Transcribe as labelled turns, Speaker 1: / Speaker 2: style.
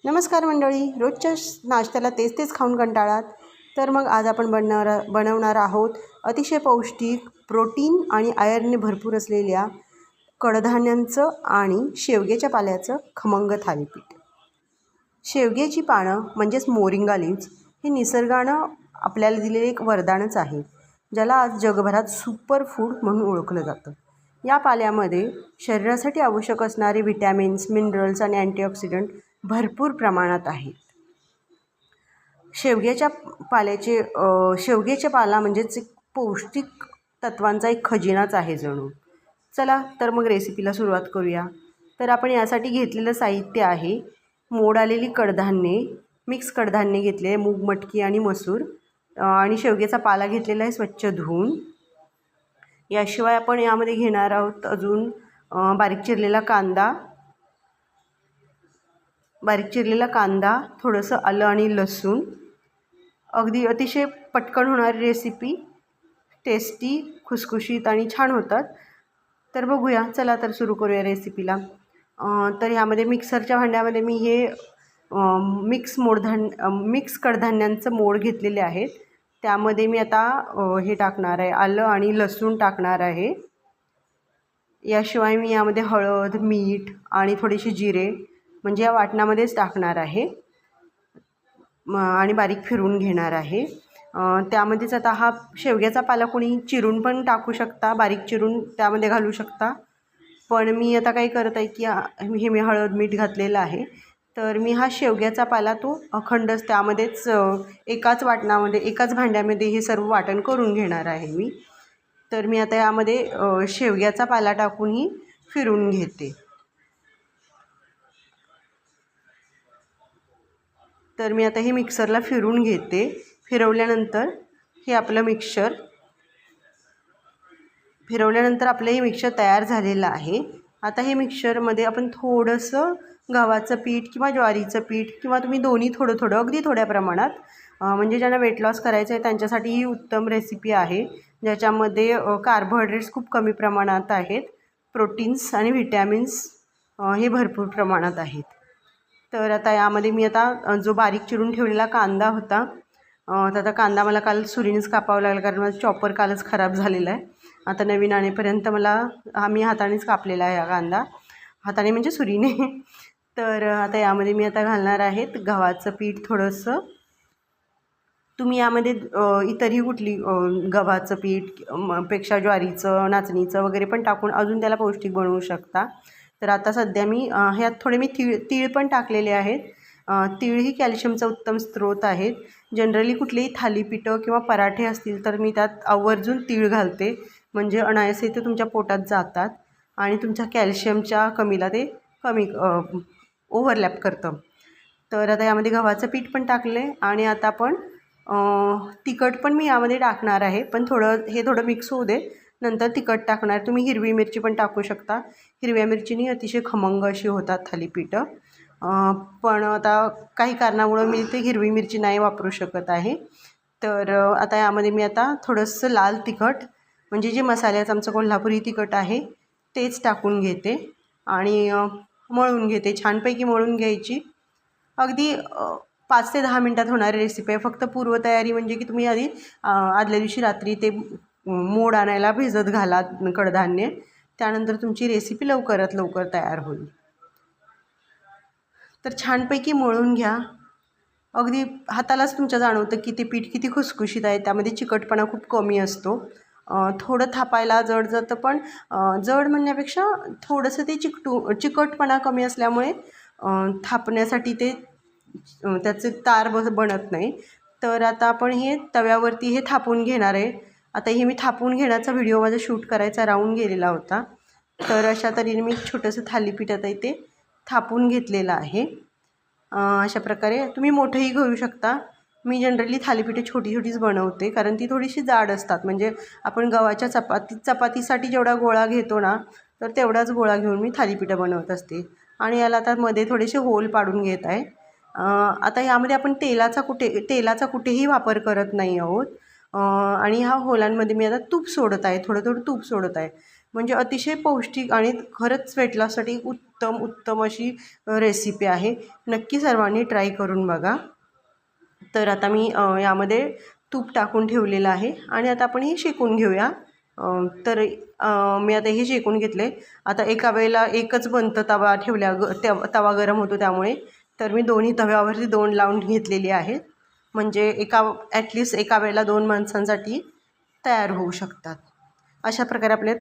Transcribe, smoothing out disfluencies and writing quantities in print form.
Speaker 1: नमस्कार मंडळी, रोजच्या नाश्त्याला तेच तेच खाऊन कंटाळात. तर मग आज आपण बनवणार आहोत अतिशय पौष्टिक, प्रोटीन आणि आयर्नने भरपूर असलेल्या कडधान्यांचं आणि शेवग्याच्या पाल्याचं खमंग थालीपीठ. शेवग्याची पानं म्हणजेच मोरिंगा लीव्स हे निसर्गानं आपल्याला दिलेले एक वरदानच आहे, ज्याला आज जगभरात सुपर फूड म्हणून ओळखलं जातं. या पाल्यामध्ये शरीरासाठी आवश्यक असणारे व्हिटॅमिन्स, मिनरल्स आणि अँटीऑक्सिडंट भरपूर प्रमाणात आहेत. शेवग्याच्या पाला म्हणजेच एक पौष्टिक तत्वांचा एक खजिनाच आहे जणू. चला तर मग रेसिपीला सुरुवात करूया. तर आपण यासाठी घेतलेलं साहित्य आहे मोड आलेली कडधान्ये, मिक्स कडधान्ये घेतले, मूग, मटकी आणि मसूर, आणि शेवग्याचा पाला घेतलेला आहे स्वच्छ धुवून. याशिवाय आपण यामध्ये घेणार आहोत अजून बारीक चिरलेला कांदा, थोडंसं आलं आणि लसूण. अगदी अतिशय पटकन होणारी रेसिपी, टेस्टी, खुसखुशीत आणि छान होतात. तर बघूया, चला तर सुरू करूया रेसिपीला. तर ह्यामध्ये मिक्सरच्या भांड्यामध्ये मी हे मिक्स कडधान्यांचं मोड घेतलेले आहेत. त्यामध्ये मी आता हे टाकणार आहे, आलं आणि लसूण टाकणार आहे. याशिवाय मी यामध्ये हळद, मीठ आणि थोडेसे जिरे म्हणजे या वाटणामध्येच टाकणार आहे आणि बारीक फिरवून घेणार आहे. त्यामध्येच आता हा शेवग्याचा पाला कोणी चिरून पण टाकू शकता, बारीक चिरून त्यामध्ये घालू शकता. पण मी आता काय करत आहे की मी हळद, मीठ घातलेलं आहे, तर मी हा शेवग्याचा पाला तो अखंडच त्यामध्येच एकाच भांड्यामध्ये हे सर्व वाटण करून घेणार आहे मी. तर मी आता यामध्ये शेवग्याचा पाला टाकूनही फिरवून घेते. तर मी आता हे मिक्सरला फिरवून घेते. फिरवल्यानंतर आपलं हे मिक्सर तयार झालेलं आहे. आता हे मिक्सरमध्ये आपण थोडंसं गव्हाचं पीठ किंवा ज्वारीचं पीठ किंवा तुम्ही दोन्ही थोडं अगदी थोड्या प्रमाणात, म्हणजे ज्यांना वेट लॉस करायचं आहे त्यांच्यासाठी ही उत्तम रेसिपी आहे, ज्याच्यामध्ये कार्बोहायड्रेट्स खूप कमी प्रमाणात आहेत, प्रोटीन्स आणि व्हिटॅमिन्स हे भरपूर प्रमाणात आहेत. तर आता यामध्ये मी जो बारीक चिरून ठेवलेला कांदा होता, तर आता कांदा मला काल सुरीनेच कापावा लागला, कारण माझा चॉपर कालच खराब झालेला आहे. आता नवीन आणेपर्यंत मी हातानेच कापलेला आहे हा कांदा, हाताने म्हणजे सुरीने. तर आता यामध्ये मी घालणार आहेत गव्हाचं पीठ थोडंसं. तुम्ही यामध्ये इतरही कुठली गव्हाचं पीठ पेक्षा ज्वारीचं, नाचणीचं वगैरे पण टाकून अजून त्याला पौष्टिक बनवू शकता. तर आता सध्या मी ह्यात थोडे तीळ पण टाकलेले आहेत. तीळ ही कॅल्शियमचा उत्तम स्रोत आहेत. जनरली कुठलेही थालीपीठं किंवा पराठे असतील तर मी त्यात आवर्जून तीळ घालते, म्हणजे अनायासे ते तुमच्या पोटात जातात आणि तुमच्या कॅल्शियमच्या कमीला ते कमी ओव्हरलॅप करतं. तर आता यामध्ये गव्हाचं पीठ पण टाकले आणि आता आपण तिखट पण मी यामध्ये टाकणार आहे, पण थोडं मिक्स होऊ दे, नंतर तिखट टाकणार. तुम्ही हिरवी मिरची पण टाकू शकता. हिरव्या मिरचीने अतिशय खमंग अशी होतात थालीपीठं. पण आता काही कारणामुळं मी ते हिरवी मिरची नाही वापरू शकत आहे. तर आता यामध्ये मी थोडंसं लाल तिखट, म्हणजे जे मसाल्याचं आमचं कोल्हापुरी तिखट आहे तेच टाकून घेते आणि मळून घेते. छानपैकी मळून घ्यायची. अगदी 5 ते 10 मिनटात होणारी रेसिपी आहे. फक्त पूर्वतयारी म्हणजे की तुम्ही आदल्या दिवशी रात्री ते मोड आणायला भिजत घाला कडधान्य, त्यानंतर तुमची रेसिपी लवकरात लवकर तयार होईल. तर छानपैकी मळून घ्या. अगदी हातालाच तुमच्या जाणवतं की ते पीठ किती खुसखुशीत आहे, त्यामध्ये चिकटपणा खूप कमी असतो. थोडं थापायला जड जातं, पण जड म्हणण्यापेक्षा थोडंसं ते चिकटपणा कमी असल्यामुळे थापण्यासाठी त्याचे तार बनत नाही. तर आता आपण हे तव्यावरती हे थापून घेणार आहे. आता हे मी थापून घेण्याचा व्हिडिओ माझा शूट करायचा राहून गेलेला होता. तर अशा तऱ्हेने मी छोटंसं थालीपीठ आता इथे थापून घेतलेलं आहे. अशा प्रकारे तुम्ही मोठंही घेऊ शकता. मी जनरली थालीपीठं छोटीच बनवते, कारण ती थोडीशी जाड असतात. म्हणजे आपण गव्हाच्या चपातीसाठी जेवढा गोळा घेतो ना, तर तेवढाच गोळा घेऊन मी थालीपीठं बनवत असते. आणि याला आता मध्ये थोडेसे होल पाडून घेत आहे. आता यामध्ये आपण तेलाचा कुठेही वापर करत नाही आहोत. आणि ह्या होलांमध्ये मी आता तूप सोडत आहे, थोडं तूप सोडत आहे. म्हणजे अतिशय पौष्टिक आणि खरंच वेट लॉससाठी उत्तम अशी रेसिपी आहे. नक्की सर्वांनी ट्राय करून बघा. तर आता मी यामध्ये तूप टाकून ठेवलेलं आहे आणि आता आपण हे शेकून घेऊया. तर मी आता हे शेकून घेतले. आता एका वेळेला एकच बनतं तवा तवा गरम होतो त्यामुळे. तर मी दोन्ही तव्यावरती 2 लावून घेतलेली आहेत. म्हणजे ॲटलिस्ट एका वेळेला 2 माणसांसाठी तयार होऊ शकतात. अशा प्रकारे आपले